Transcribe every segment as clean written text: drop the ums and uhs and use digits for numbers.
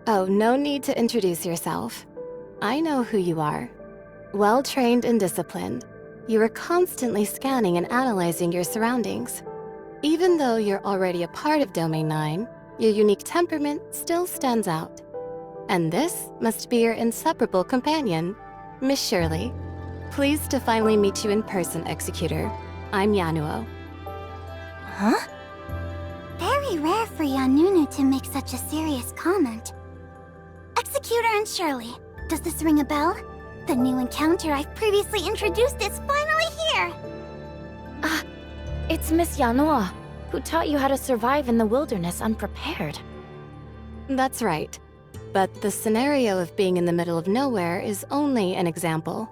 Oh, no need to introduce yourself. I know who you are. Well-trained and disciplined, you are constantly scanning and analyzing your surroundings. Even though you're already a part of Domain 9, your unique temperament still stands out. And this must be your inseparable companion, Miss Shirley. Pleased to finally meet you in person, Executor. I'm Yanuo. Huh? Very rare for Yanunu to make such a serious comment. Executor and Shirley, does this ring a bell? The new encounter I've previously introduced is finally here! It's Miss Yanuo, who taught you how to survive in the wilderness unprepared. That's right. But the scenario of being in the middle of nowhere is only an example.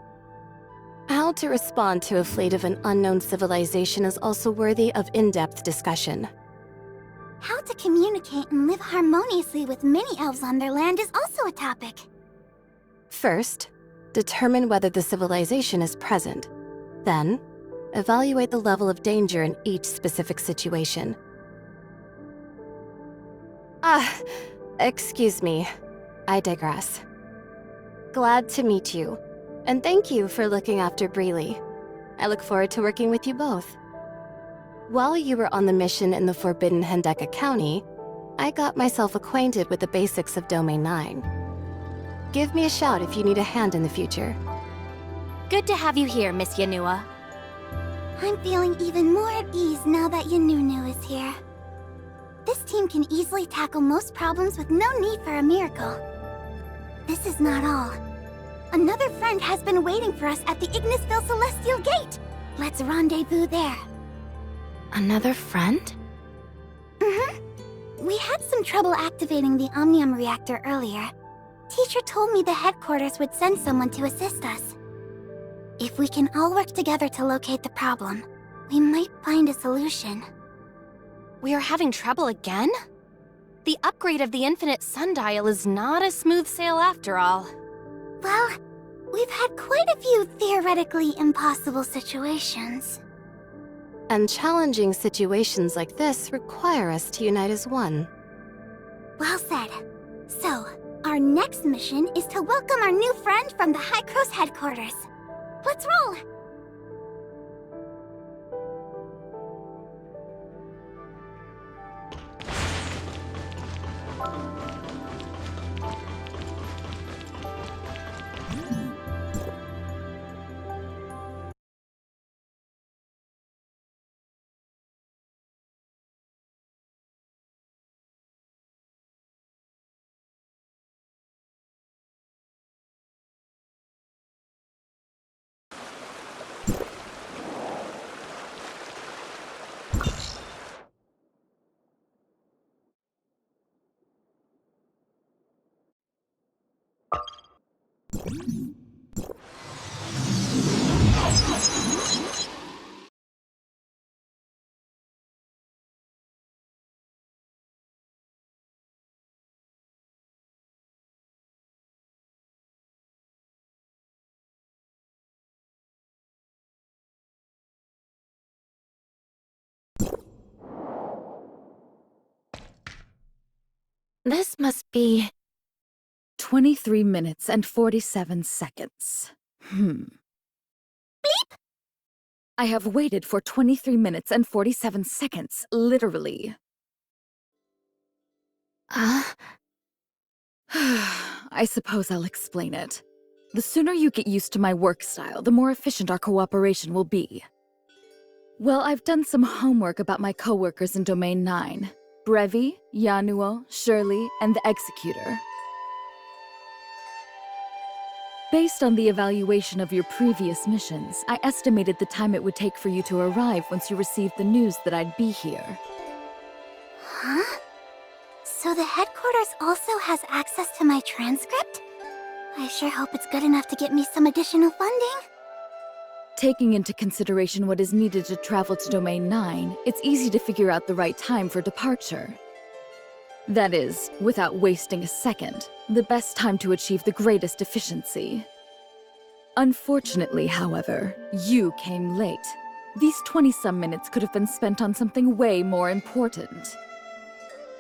How to respond to a fleet of an unknown civilization is also worthy of in-depth discussion. How to communicate and live harmoniously with many elves on their land is also a topic. First, determine whether the civilization is present. Then, evaluate the level of danger in each specific situation. Excuse me. I digress. Glad to meet you, and thank you for looking after Breely. I look forward to working with you both. While you were on the mission in the Forbidden Hendeka County, I got myself acquainted with the basics of Domain 9. Give me a shout if you need a hand in the future. Good to have you here, Miss Yanuo. I'm feeling even more at ease now that Yanunu is here. This team can easily tackle most problems with no need for a miracle. This is not all. Another friend has been waiting for us at the Ignisville Celestial Gate. Let's rendezvous there. Another friend? We had some trouble activating the Omnium reactor earlier. Teacher told me the headquarters would send someone to assist us. If we can all work together to locate the problem, we might find a solution. We are having trouble again? The upgrade of the Infinite Sundial is not a smooth sail after all. Well, we've had quite a few theoretically impossible situations. And challenging situations like this require us to unite as one. Well said. So, our next mission is to welcome our new friend from the High Cross headquarters. Let's roll! This must be 23 minutes and 47 seconds. Bleep! I have waited for 23 minutes and 47 seconds, literally. I suppose I'll explain it. The sooner you get used to my work style, the more efficient our cooperation will be. Well, I've done some homework about my coworkers in Domain 9. Brevi, Yanuo, Shirley, and the Executor. Based on the evaluation of your previous missions, I estimated the time it would take for you to arrive once you received the news that I'd be here. Huh? So the headquarters also has access to my transcript? I sure hope it's good enough to get me some additional funding. Taking into consideration what is needed to travel to Domain 9, it's easy to figure out the right time for departure. That is, without wasting a second, the best time to achieve the greatest efficiency. Unfortunately, however, you came late. These 20-some minutes could have been spent on something way more important.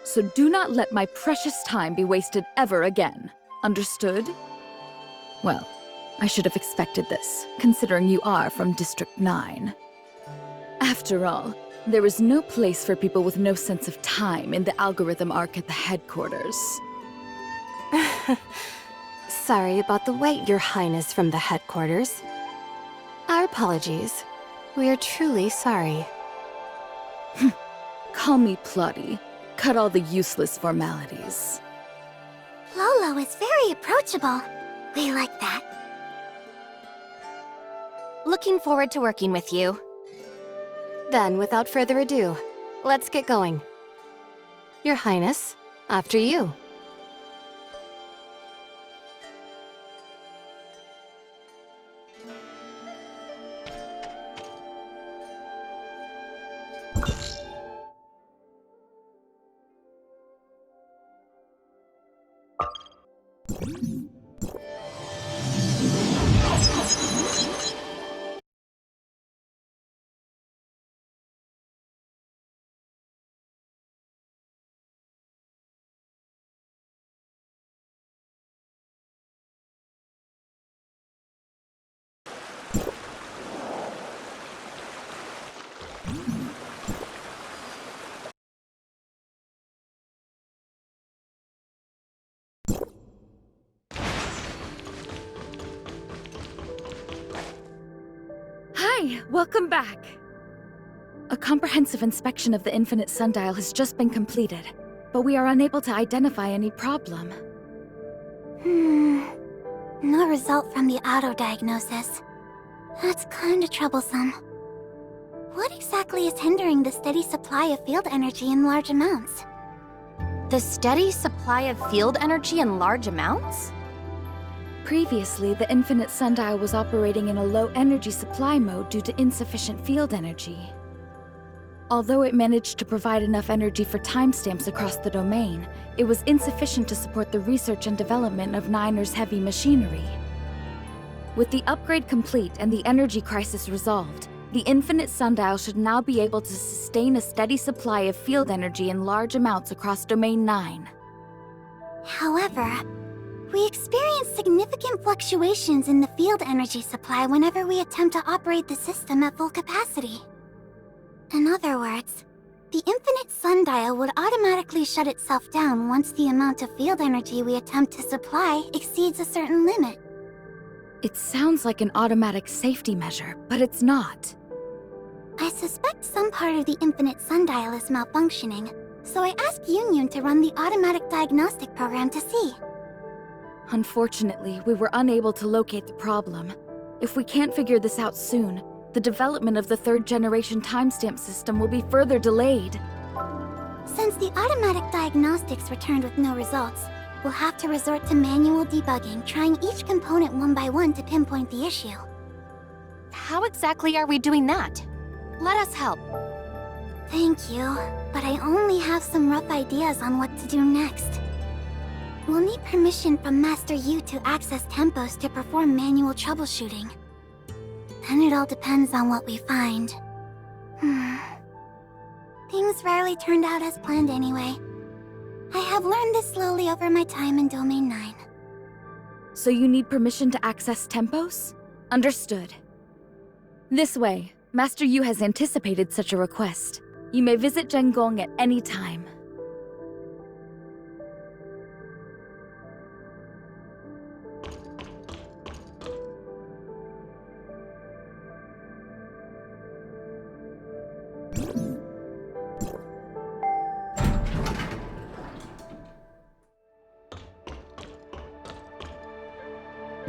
So do not let my precious time be wasted ever again. Understood? Well, I should have expected this, considering you are from District 9. After all, there is no place for people with no sense of time in the algorithm arc at the headquarters. Sorry about the wait, Your Highness from the headquarters. Our apologies. We are truly sorry. Call me Plotty. Cut all the useless formalities. Lolo is very approachable. We like that. Looking forward to working with you. Then, without further ado, let's get going. Your Highness, after you. Hi, welcome back. A comprehensive inspection of the Infinite Sundial has just been completed, but we are unable to identify any problem. No result from the auto-diagnosis. That's kinda troublesome. What exactly is hindering the steady supply of field energy in large amounts? The steady supply of field energy in large amounts? Previously, the Infinite Sundial was operating in a low-energy supply mode due to insufficient field energy. Although it managed to provide enough energy for timestamps across the domain, it was insufficient to support the research and development of Niner's heavy machinery. With the upgrade complete and the energy crisis resolved, the Infinite Sundial should now be able to sustain a steady supply of field energy in large amounts across Domain 9. However, we experience significant fluctuations in the field energy supply whenever we attempt to operate the system at full capacity. In other words, the Infinite Sundial would automatically shut itself down once the amount of field energy we attempt to supply exceeds a certain limit. It sounds like an automatic safety measure, but it's not. I suspect some part of the Infinite Sundial is malfunctioning, so I asked Union to run the automatic diagnostic program to see. Unfortunately, we were unable to locate the problem. If we can't figure this out soon, the development of the third-generation timestamp system will be further delayed. Since the automatic diagnostics returned with no results, we'll have to resort to manual debugging, trying each component one by one to pinpoint the issue. How exactly are we doing that? Let us help. Thank you, but I only have some rough ideas on what to do next. We'll need permission from Master Yu to access tempos to perform manual troubleshooting. Then it all depends on what we find. Things rarely turned out as planned anyway. I have learned this slowly over my time in Domain 9. So you need permission to access tempos? Understood. This way, Master Yu has anticipated such a request. You may visit Zhengong at any time.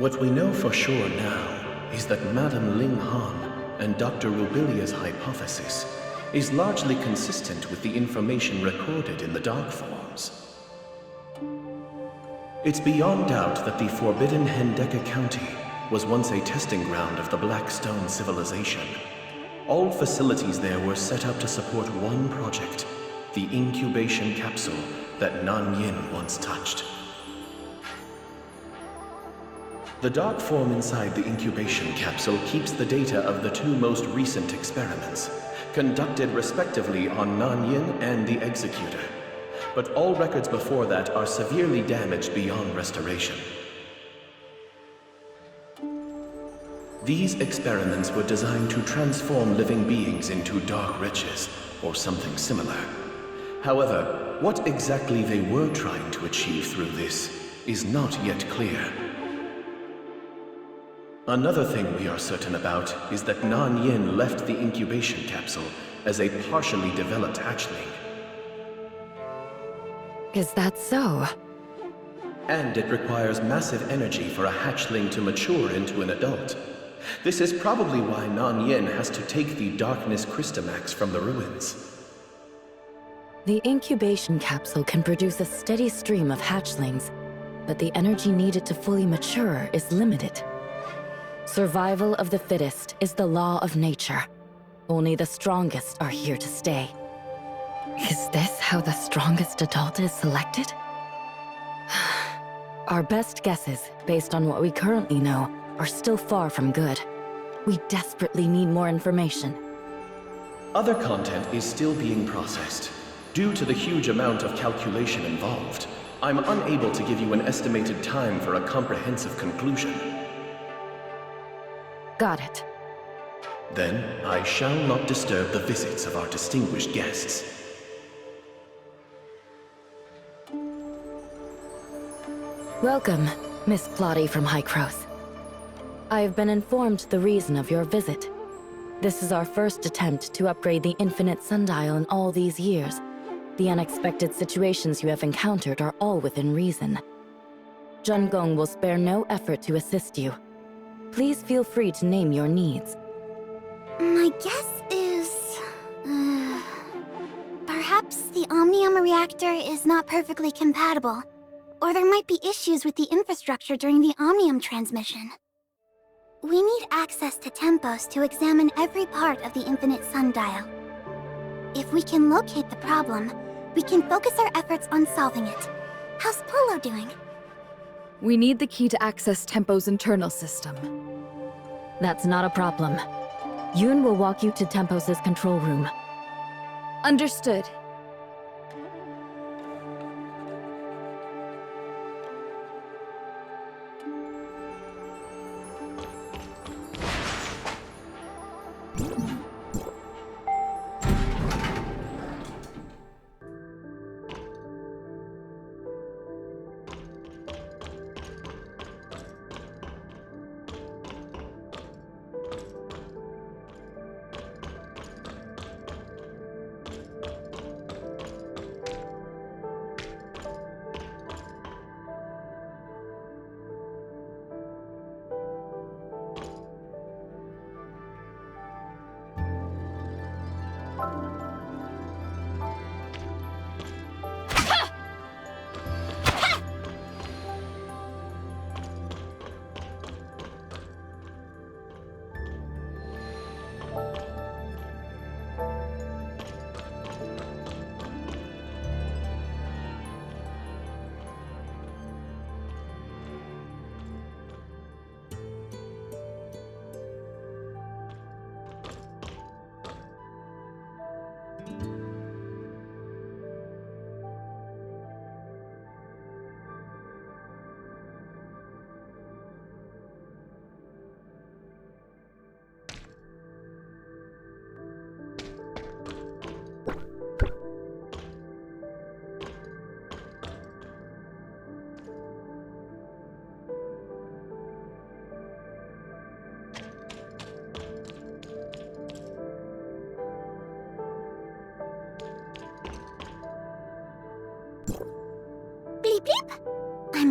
What we know for sure now is that Madame Ling Han and Dr. Rubilia's hypothesis is largely consistent with the information recorded in the Dark Forms. It's beyond doubt that the forbidden Hendeka County was once a testing ground of the Blackstone civilization. All facilities there were set up to support one project, the incubation capsule that Nan Yin once touched. The dark form inside the incubation capsule keeps the data of the two most recent experiments, conducted respectively on Nan Yin and the Executor. But all records before that are severely damaged beyond restoration. These experiments were designed to transform living beings into dark riches, or something similar. However, what exactly they were trying to achieve through this is not yet clear. Another thing we are certain about is that Nan Yin left the incubation capsule as a partially developed hatchling. Is that so? And it requires massive energy for a hatchling to mature into an adult. This is probably why Nan Yin has to take the Darkness Crystamax from the ruins. The incubation capsule can produce a steady stream of hatchlings, but the energy needed to fully mature is limited. Survival of the fittest is the law of nature. Only the strongest are here to stay. Is this how the strongest adult is selected? Our best guesses, based on what we currently know, are still far from good. We desperately need more information. Other content is still being processed. Due to the huge amount of calculation involved, I'm unable to give you an estimated time for a comprehensive conclusion. Got it. Then, I shall not disturb the visits of our distinguished guests. Welcome, Miss Plotty from Hycros. I have been informed the reason of your visit. This is our first attempt to upgrade the Infinite Sundial in all these years. The unexpected situations you have encountered are all within reason. Jun Gong will spare no effort to assist you. Please feel free to name your needs. My guess is... perhaps the Omnium reactor is not perfectly compatible. Or there might be issues with the infrastructure during the Omnium transmission. We need access to tempos to examine every part of the Infinite Sundial. If we can locate the problem, we can focus our efforts on solving it. How's Polo doing? We need the key to access Tempo's internal system. That's not a problem. Yoon will walk you to Tempos' control room. Understood.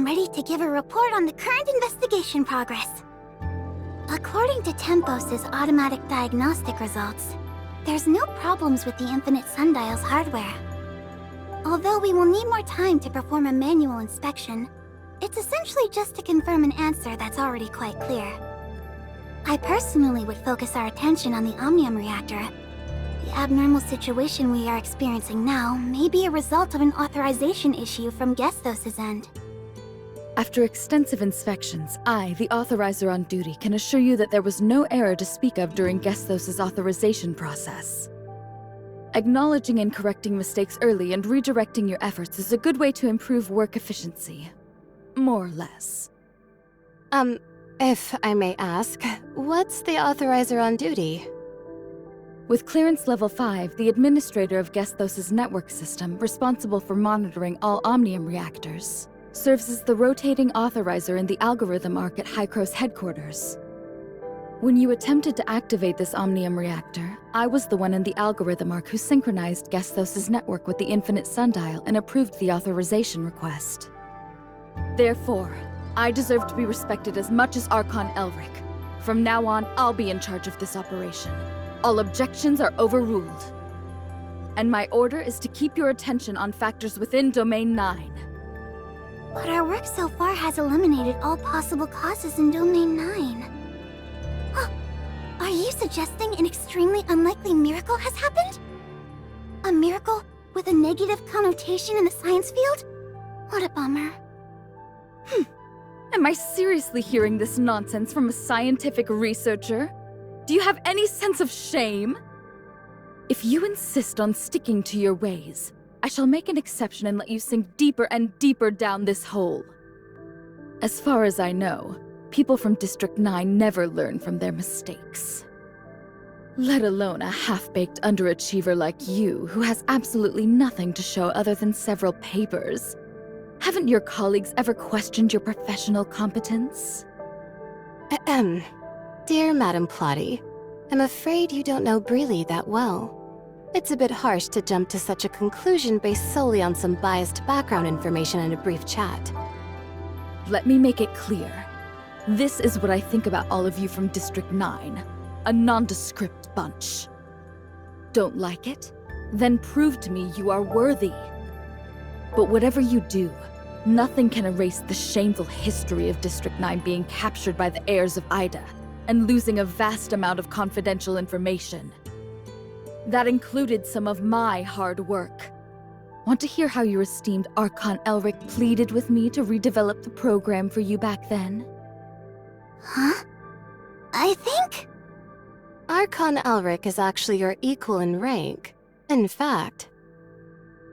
ready to give a report on the current investigation progress. According to Tempos' automatic diagnostic results, there's no problems with the Infinite Sundial's hardware. Although we will need more time to perform a manual inspection, it's essentially just to confirm an answer that's already quite clear. I personally would focus our attention on the Omnium reactor. The abnormal situation we are experiencing now may be a result of an authorization issue from Gestos' end. After extensive inspections, I, the authorizer on duty, can assure you that there was no error to speak of during Gestos' authorization process. Acknowledging and correcting mistakes early and redirecting your efforts is a good way to improve work efficiency. More or less. If I may ask, what's the authorizer on duty? With clearance level 5, the administrator of Gestos' network system, responsible for monitoring all Omnium reactors, serves as the rotating authorizer in the algorithm arc at Hycro's headquarters. When you attempted to activate this Omnium reactor, I was the one in the algorithm arc who synchronized Gestos' network with the Infinite Sundial and approved the authorization request. Therefore, I deserve to be respected as much as Archon Elric. From now on, I'll be in charge of this operation. All objections are overruled. And my order is to keep your attention on factors within Domain 9. But our work so far has eliminated all possible causes in Domain 9. Huh. Are you suggesting an extremely unlikely miracle has happened? A miracle with a negative connotation in the science field? What a bummer. Am I seriously hearing this nonsense from a scientific researcher? Do you have any sense of shame? If you insist on sticking to your ways, I shall make an exception and let you sink deeper and deeper down this hole. As far as I know, people from District 9 never learn from their mistakes. Let alone a half-baked underachiever like you, who has absolutely nothing to show other than several papers. Haven't your colleagues ever questioned your professional competence? Ahem. Dear Madam Plotty, I'm afraid you don't know Breely that well. It's a bit harsh to jump to such a conclusion based solely on some biased background information in a brief chat. Let me make it clear. This is what I think about all of you from District 9. A nondescript bunch. Don't like it? Then prove to me you are worthy. But whatever you do, nothing can erase the shameful history of District 9 being captured by the heirs of Ida and losing a vast amount of confidential information. That included some of my hard work. Want to hear how your esteemed Archon Elric pleaded with me to redevelop the program for you back then? Huh? I think... Archon Elric is actually your equal in rank. In fact...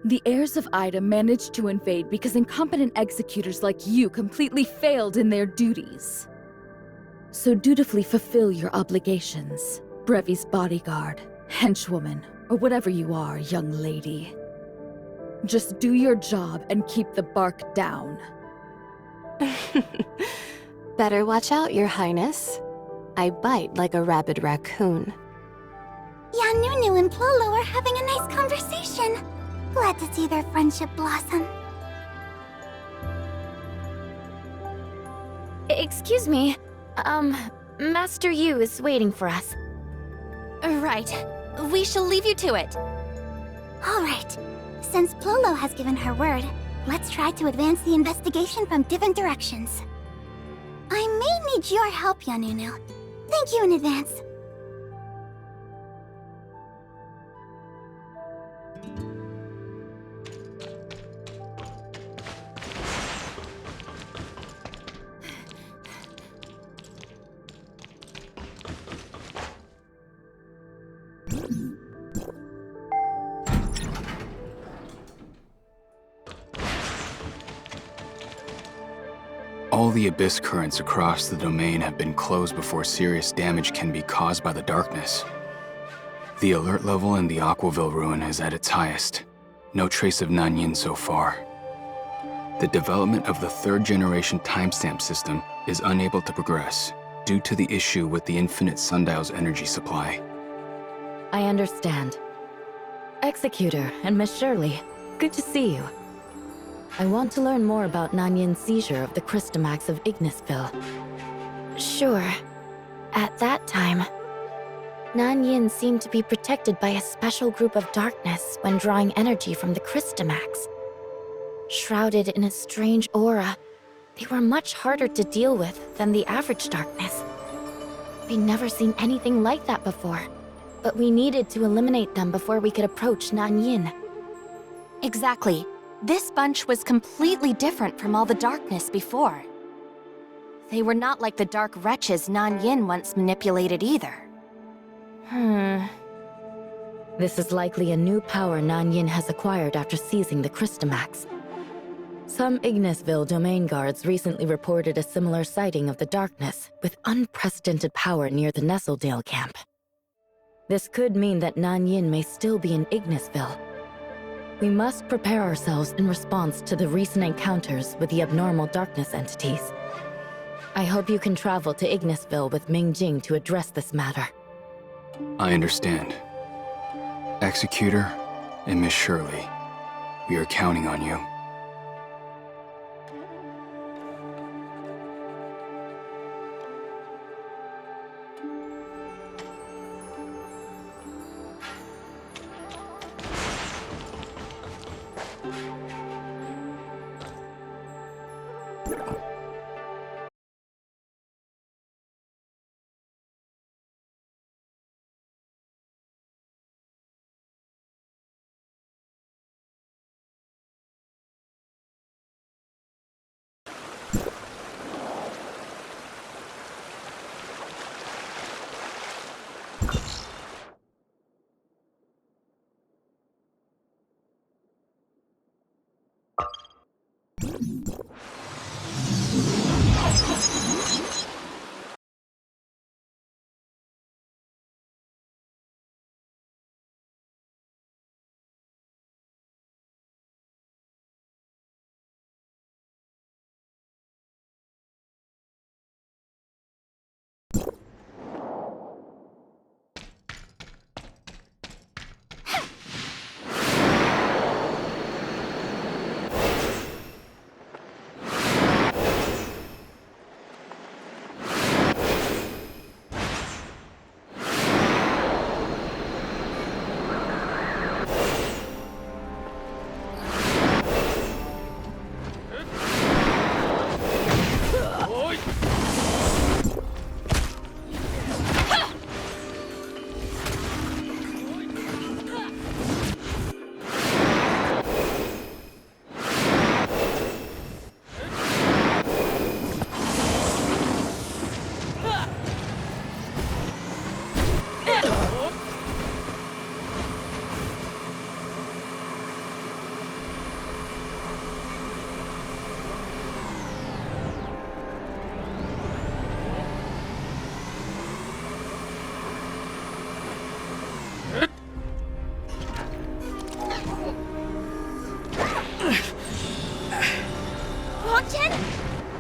The heirs of Ida managed to invade because incompetent executors like you completely failed in their duties. So dutifully fulfill your obligations, Brevi's bodyguard, henchwoman, or whatever you are, young lady. Just do your job and keep the bark down. Better watch out, Your Highness. I bite like a rabid raccoon. Yanunu and Plolo are having a nice conversation. Glad to see their friendship blossom. Excuse me. Master Yu is waiting for us. Right. We shall leave you to it. All right. Since Plolo has given her word, let's try to advance the investigation from different directions. I may need your help, Yanunu. Thank you in advance. All the abyss currents across the domain have been closed before serious damage can be caused by the darkness. The alert level in the Aquaville ruin is at its highest. No trace of Nanyin so far. The development of the third-generation timestamp system is unable to progress due to the issue with the Infinite Sundial's energy supply. I understand. Executor and Miss Shirley, good to see you. I want to learn more about Nanyin's seizure of the Crystamax of Ignisville. Sure. At that time, Nanyin seemed to be protected by a special group of darkness when drawing energy from the Crystamax. Shrouded in a strange aura, they were much harder to deal with than the average darkness. We'd never seen anything like that before, but we needed to eliminate them before we could approach Nanyin. Exactly. This bunch was completely different from all the darkness before. They were not like the dark wretches Nanyin once manipulated either. This is likely a new power Nanyin has acquired after seizing the Crystamax. Some Ignisville domain guards recently reported a similar sighting of the darkness with unprecedented power near the Nestledale camp. This could mean that Nanyin may still be in Ignisville. We must prepare ourselves in response to the recent encounters with the abnormal darkness entities. I hope you can travel to Ignisville with Mingjing to address this matter. I understand. Executor and Miss Shirley, we are counting on you.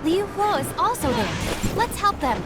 Liu Huo is also there. Let's help them.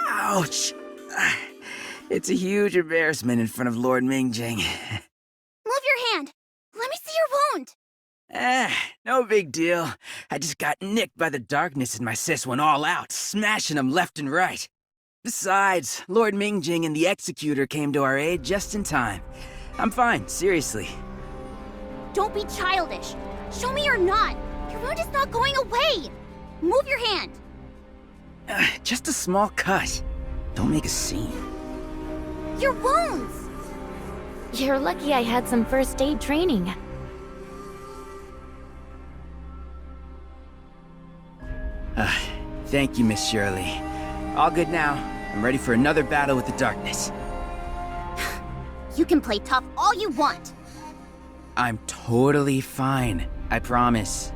Ouch! It's a huge embarrassment in front of Lord Mingjing. Move your hand! Let me see your wound! No big deal. I just got nicked by the darkness and my sis went all out, smashing them left and right. Besides, Lord Mingjing and the Executor came to our aid just in time. I'm fine, seriously. Don't be childish! Show me you're not! Your wound is not going away! Move your hand! Just a small cut. Don't make a scene. Your wounds! You're lucky I had some first aid training. Thank you, Miss Shirley. All good now. I'm ready for another battle with the darkness. You can play tough all you want! I'm totally fine, I promise.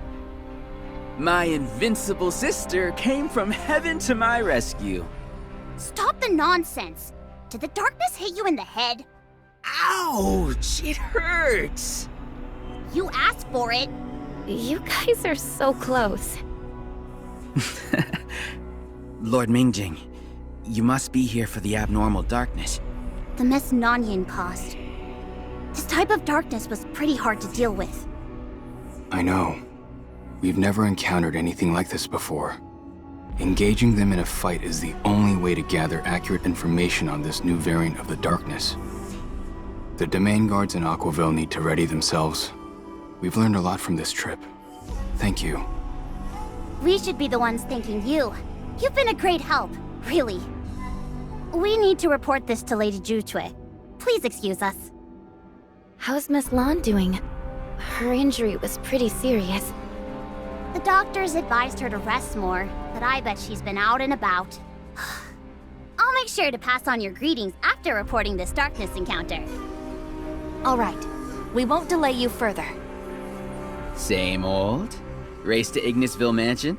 My invincible sister came from heaven to my rescue. Stop the nonsense! Did the darkness hit you in the head? Ouch! It hurts! You asked for it! You guys are so close. Lord Mingjing, you must be here for the abnormal darkness. The mess Nanyin caused. This type of darkness was pretty hard to deal with. I know. We've never encountered anything like this before. Engaging them in a fight is the only way to gather accurate information on this new variant of the darkness. The domain guards in Aquaville need to ready themselves. We've learned a lot from this trip. Thank you. We should be the ones thanking you. You've been a great help, really. We need to report this to Lady Jutue. Please excuse us. How's Miss Lan doing? Her injury was pretty serious. The doctors advised her to rest more, but I bet she's been out and about. I'll make sure to pass on your greetings after reporting this darkness encounter. All right. We won't delay you further. Same old? Race to Ignisville Mansion?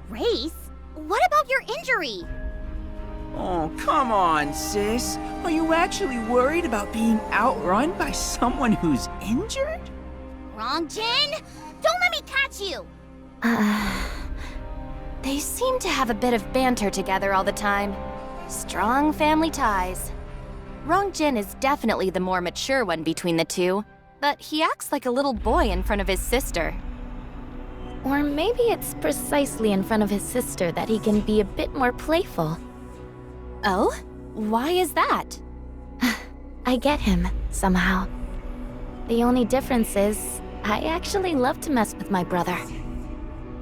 Race? What about your injury? Oh, come on, sis. Are you actually worried about being outrun by someone who's injured? Wrong, Jin! Don't let me catch you! They seem to have a bit of banter together all the time. Strong family ties. Rongjin is definitely the more mature one between the two, but he acts like a little boy in front of his sister. Or maybe it's precisely in front of his sister that he can be a bit more playful. Oh? Why is that? I get him, somehow. The only difference is, I actually love to mess with my brother.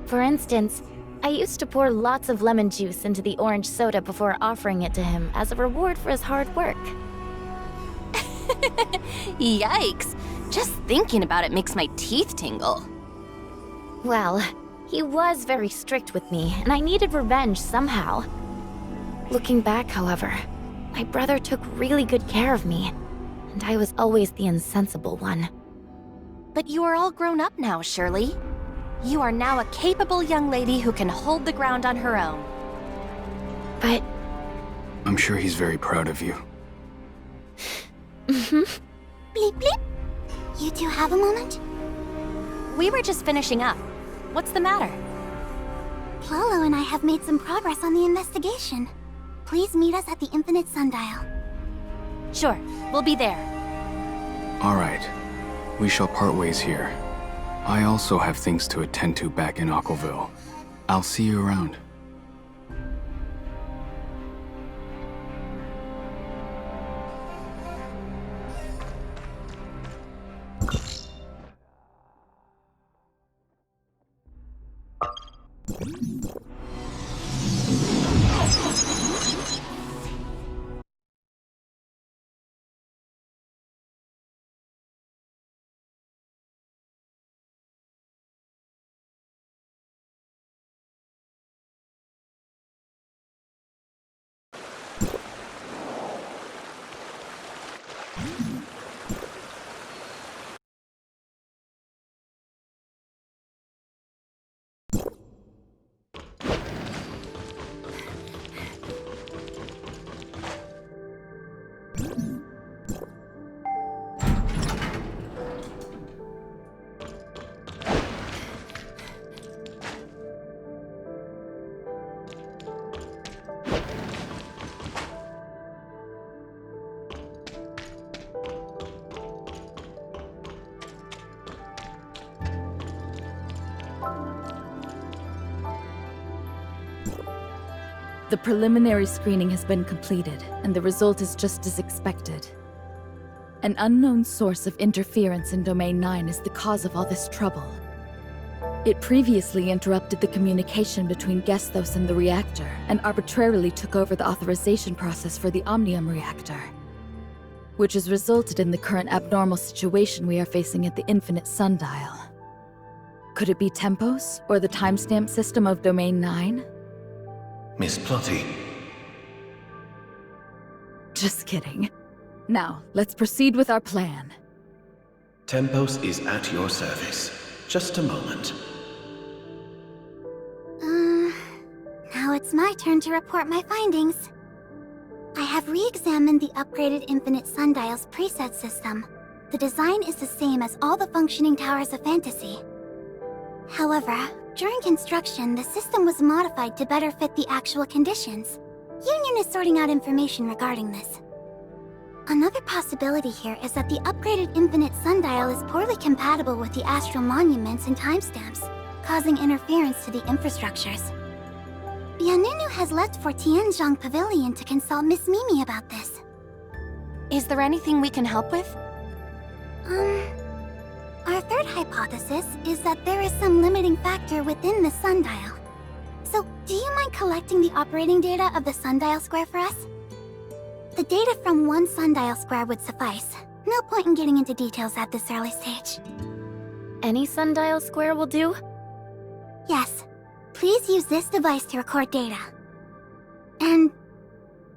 For instance, I used to pour lots of lemon juice into the orange soda before offering it to him as a reward for his hard work. Yikes! Just thinking about it makes my teeth tingle. Well, he was very strict with me, and I needed revenge somehow. Looking back, however, my brother took really good care of me, and I was always the insensible one. But you are all grown up now, Shirley. You are now a capable young lady who can hold the ground on her own. But... I'm sure he's very proud of you. Bleep bleep. You two have a moment? We were just finishing up. What's the matter? Plolo and I have made some progress on the investigation. Please meet us at the Infinite Sundial. Sure, we'll be there. All right. We shall part ways here. I also have things to attend to back in Aquaville. I'll see you around. The preliminary screening has been completed, and the result is just as expected. An unknown source of interference in Domain 9 is the cause of all this trouble. It previously interrupted the communication between Gesthos and the reactor, and arbitrarily took over the authorization process for the Omnium reactor, which has resulted in the current abnormal situation we are facing at the Infinite Sundial. Could it be Tempos, or the timestamp system of Domain 9? Miss Plotty. Just kidding. Now, let's proceed with our plan. Tempos is at your service. Just a moment. Now it's my turn to report my findings. I have re-examined the upgraded Infinite Sundial's preset system. The design is the same as all the functioning towers of Fantasy. However, during construction, the system was modified to better fit the actual conditions. Union is sorting out information regarding this. Another possibility here is that the upgraded Infinite Sundial is poorly compatible with the astral monuments and timestamps, causing interference to the infrastructures. Bianunu has left for Tianzhong Pavilion to consult Miss Mimi about this. Is there anything we can help with? Our third hypothesis is that there is some limiting factor within the sundial. So, do you mind collecting the operating data of the sundial square for us? The data from one sundial square would suffice. No point in getting into details at this early stage. Any sundial square will do? Yes. Please use this device to record data. And...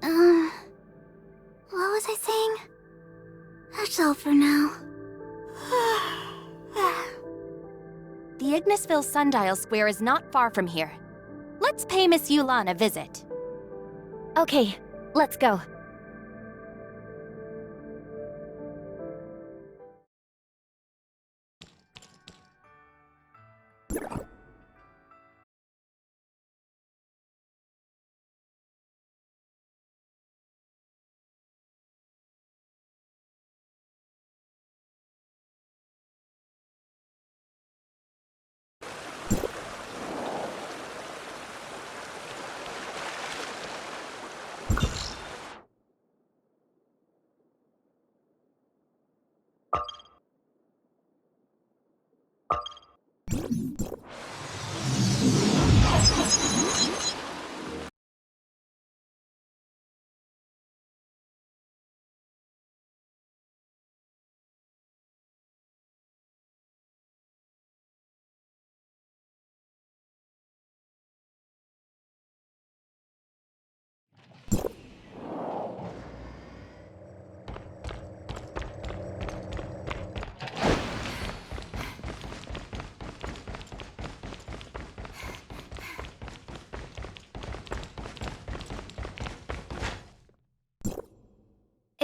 what was I saying? That's all for now. The Ignisville Sundial Square is not far from here. Let's pay Miss Yulan a visit. Okay, let's go.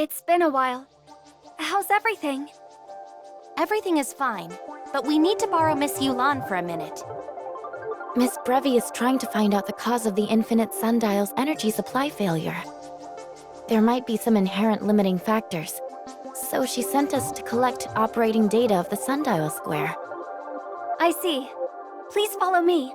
It's been a while. How's everything? Everything is fine, but we need to borrow Miss Yulan for a minute. Miss Brevi is trying to find out the cause of the Infinite Sundial's energy supply failure. There might be some inherent limiting factors, so she sent us to collect operating data of the Sundial Square. I see. Please follow me.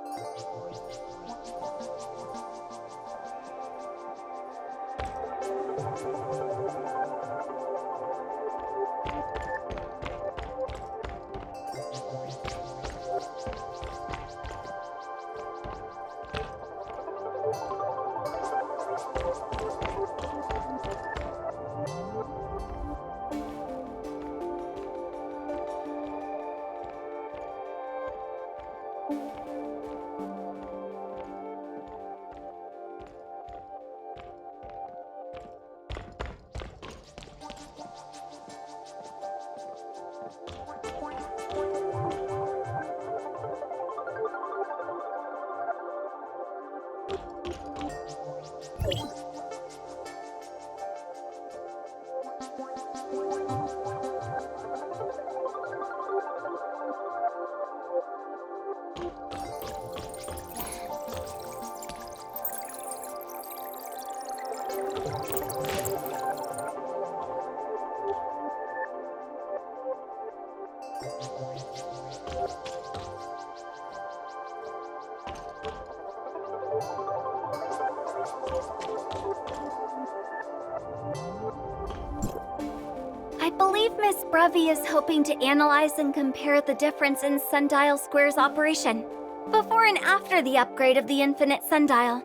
I believe Miss Brevi is hoping to analyze and compare the difference in Sundial Square's operation before and after the upgrade of the Infinite Sundial.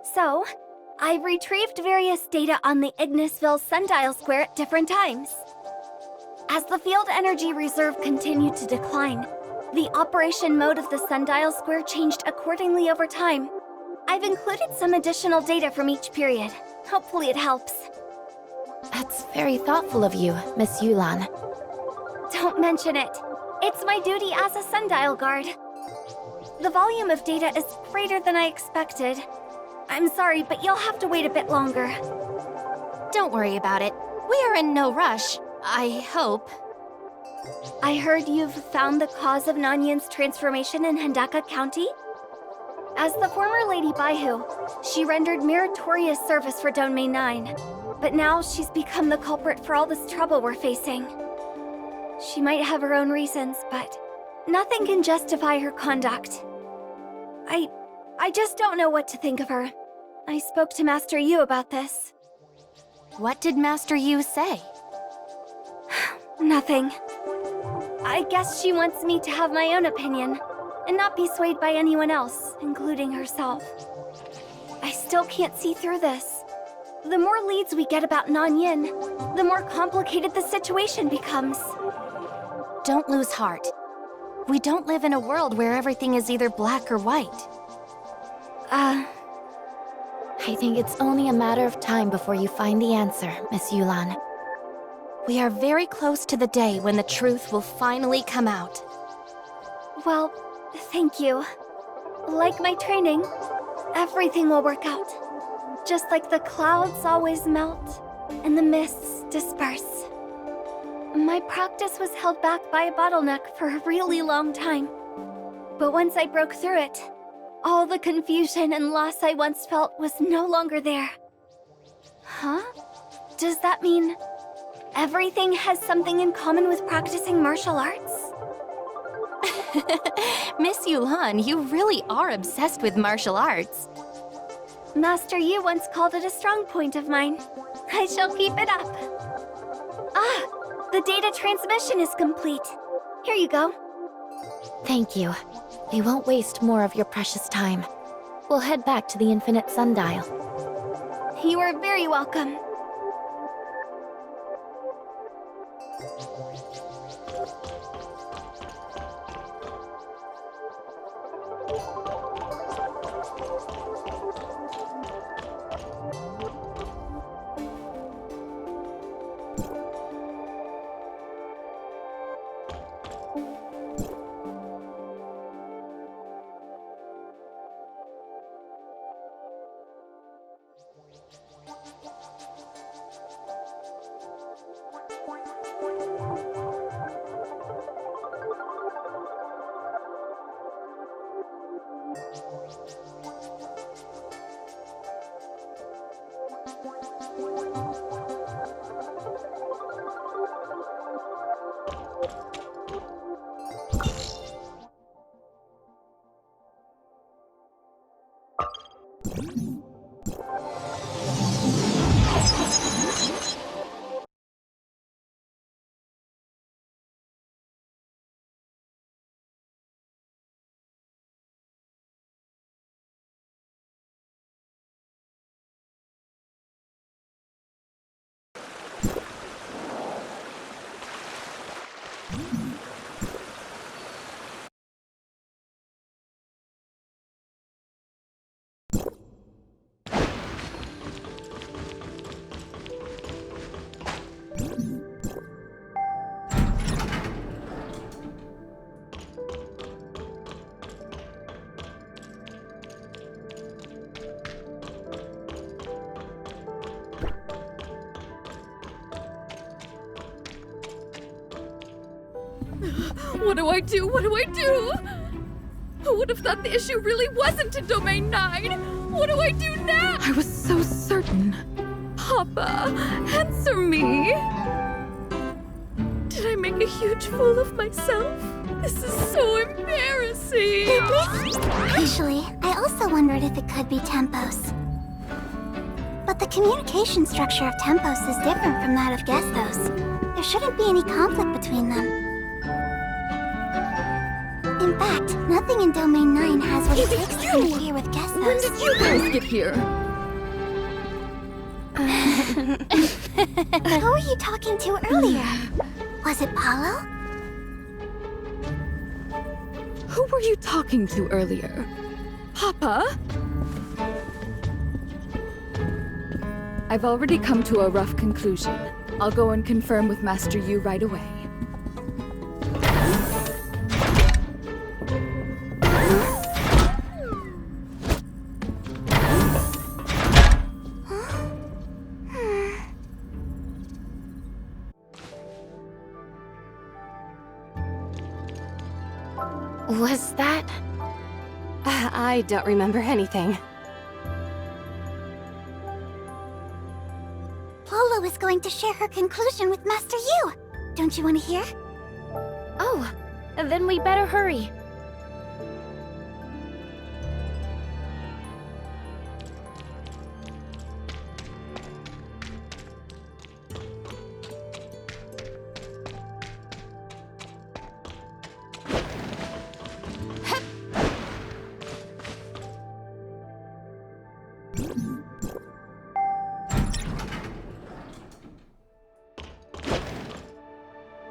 So, I've retrieved various data on the Ignisville Sundial Square at different times. As the field energy reserve continued to decline, the operation mode of the Sundial Square changed accordingly over time. I've included some additional data from each period. Hopefully it helps. That's very thoughtful of you, Miss Yulan. Don't mention it. It's my duty as a Sundial Guard. The volume of data is greater than I expected. I'm sorry, but you'll have to wait a bit longer. Don't worry about it. We are in no rush. I hope. I heard you've found the cause of Nanyin's transformation in Hendaka County? As the former Lady Baihu, she rendered meritorious service for Domain 9. But now she's become the culprit for all this trouble we're facing. She might have her own reasons, but nothing can justify her conduct. I just don't know what to think of her. I spoke to Master Yu about this. What did Master Yu say? Nothing. I guess she wants me to have my own opinion, and not be swayed by anyone else, including herself. I still can't see through this. The more leads we get about Nanyin, the more complicated the situation becomes. Don't lose heart. We don't live in a world where everything is either black or white. I think it's only a matter of time before you find the answer, Miss Yulan. We are very close to the day when the truth will finally come out. Well, thank you. Like my training, everything will work out. Just like the clouds always melt and the mists disperse. My practice was held back by a bottleneck for a really long time. But once I broke through it, all the confusion and loss I once felt was no longer there. Huh? Does that mean everything has something in common with practicing martial arts? Miss Yulan, you really are obsessed with martial arts. Master Yu once called it a strong point of mine. I shall keep it up. Ah, the data transmission is complete. Here you go. Thank you. We won't waste more of your precious time. We'll head back to the Infinite Sundial. You are very welcome. What do I do? What do I do? Who would have thought the issue really wasn't in Domain 9? What do I do now? I was so certain. Papa, answer me. Did I make a huge fool of myself? This is so embarrassing. Actually, I also wondered if it could be Tempos. But the communication structure of Tempos is different from that of Gestos. There shouldn't be any conflict between them. In fact, nothing in Domain 9 has what it takes to interfere with Gestos. When did you guys get here? Who were you talking to earlier? Was it Paulo? Who were you talking to earlier? Papa? I've already come to a rough conclusion. I'll go and confirm with Master Yu right away. Was that? I don't remember anything. Paulo is going to share her conclusion with Master Yu. Don't you want to hear? Oh, then we better hurry.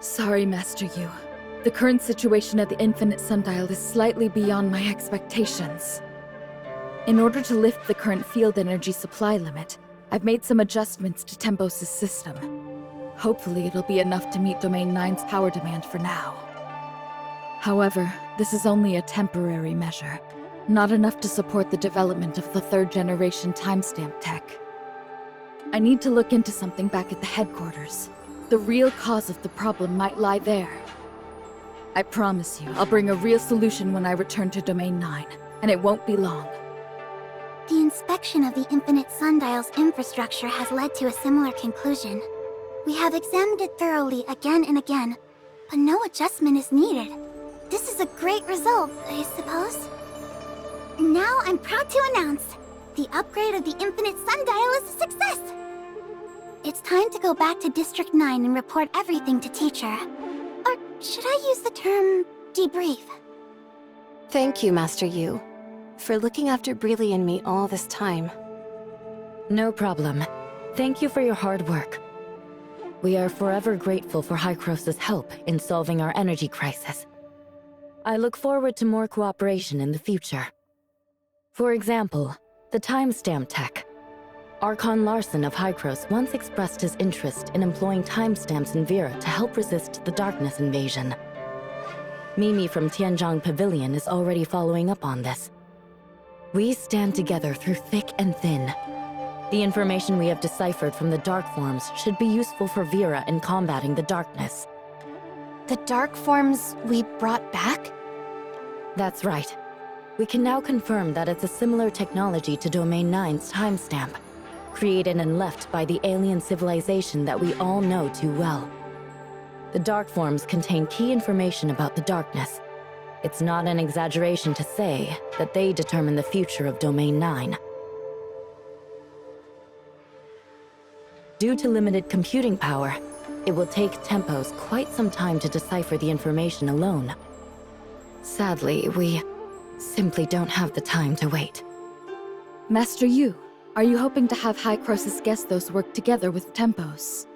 Sorry, Master Yu. The current situation at the Infinite Sundial is slightly beyond my expectations. In order to lift the current field energy supply limit, I've made some adjustments to Tempos' system. Hopefully it'll be enough to meet Domain 9's power demand for now. However, this is only a temporary measure, not enough to support the development of the third-generation timestamp tech. I need to look into something back at the headquarters. The real cause of the problem might lie there. I promise you, I'll bring a real solution when I return to Domain 9, and it won't be long. The inspection of the Infinite Sundial's infrastructure has led to a similar conclusion. We have examined it thoroughly again and again, but no adjustment is needed. This is a great result, I suppose. Now I'm proud to announce, the upgrade of the Infinite Sundial is a success! It's time to go back to District 9 and report everything to Teacher. Or should I use the term debrief? Thank you, Master Yu, for looking after Breely and me all this time. No problem. Thank you for your hard work. We are forever grateful for Hykros' help in solving our energy crisis. I look forward to more cooperation in the future. For example, the timestamp tech. Archon Larson of Hykros once expressed his interest in employing timestamps in Vera to help resist the darkness invasion. Mimi from Tianzhong Pavilion is already following up on this. We stand together through thick and thin. The information we have deciphered from the dark forms should be useful for Vera in combating the darkness. The dark forms we brought back? That's right. We can now confirm that it's a similar technology to Domain 9's timestamp, created and left by the alien civilization that we all know too well. The dark forms contain key information about the darkness. It's not an exaggeration to say that they determine the future of Domain 9. Due to limited computing power, it will take Tempos quite some time to decipher the information alone. Sadly, we simply don't have the time to wait. Master Yu, are you hoping to have Hykros' Gestos work together with Tempos?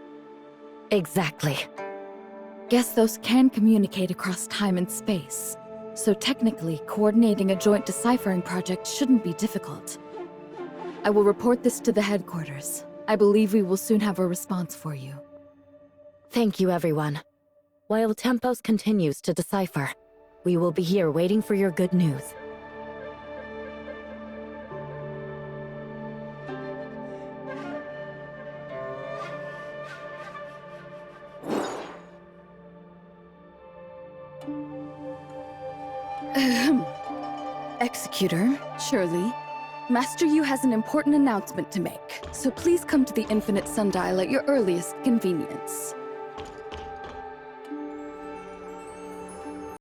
Exactly. guess those can communicate across time and space. So technically, coordinating a joint deciphering project shouldn't be difficult. I will report this to the headquarters. I believe we will soon have a response for you. Thank you, everyone. While Tempos continues to decipher, we will be here waiting for your good news. Executor, Shirley, Master Yu has an important announcement to make, so please come to the Infinite Sundial at your earliest convenience.